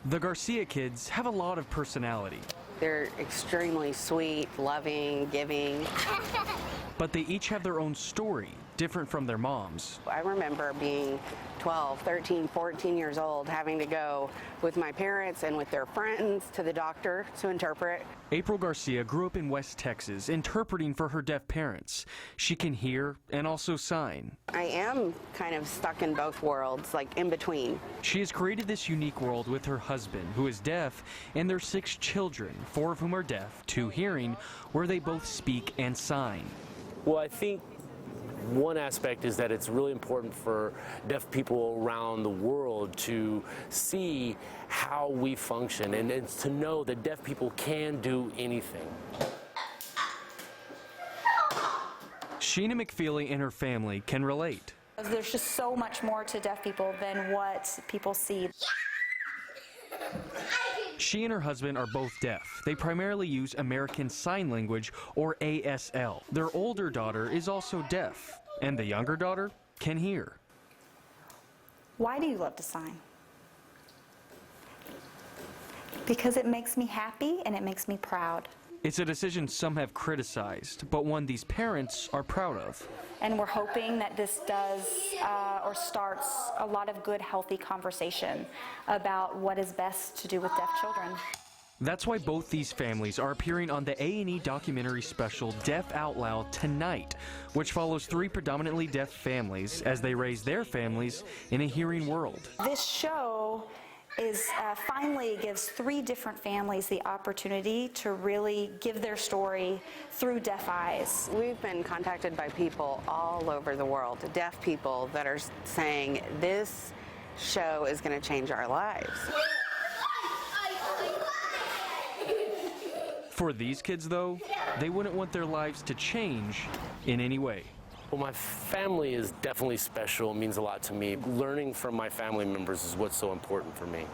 The Garcia kids have a lot of personality. They're extremely sweet, loving, giving. But they each have their own story, different from their moms. I remember being 12, 13, 14 years old, having to go with my parents and with their friends to the doctor to interpret. April Garcia grew up in West Texas, interpreting for her deaf parents. She can hear and also sign. I am kind of stuck in both worlds, like in between. She has created this unique world with her husband, who is deaf, and their 6 children, 4 of whom are deaf, 2 hearing, where they both speak and sign. Well, I think one aspect is that it's really important for deaf people around the world to see how we function and to know that deaf people can do anything. Sheena McFeely and her family can relate. There's just so much more to deaf people than what people see. She and her husband are both deaf. They primarily use American Sign Language, or ASL. Their older daughter is also deaf, and the younger daughter can hear. Why do you love to sign? Because it makes me happy and it makes me proud. It's a decision some have criticized, but one these parents are proud of. And we're hoping that this does or starts a lot of good, healthy conversation about what is best to do with deaf children. That's why both these families are appearing on the A&E documentary special Deaf Out Loud tonight, which follows 3 predominantly deaf families as they raise their families in a hearing world. This show is finally gives 3 different families the opportunity to really give their story through deaf eyes. We've been contacted by people all over the world, deaf people that are saying this show is going to change our lives. For these kids, though, they wouldn't want their lives to change in any way. Well, my family is definitely special. It means a lot to me. Learning from my family members is what's so important for me.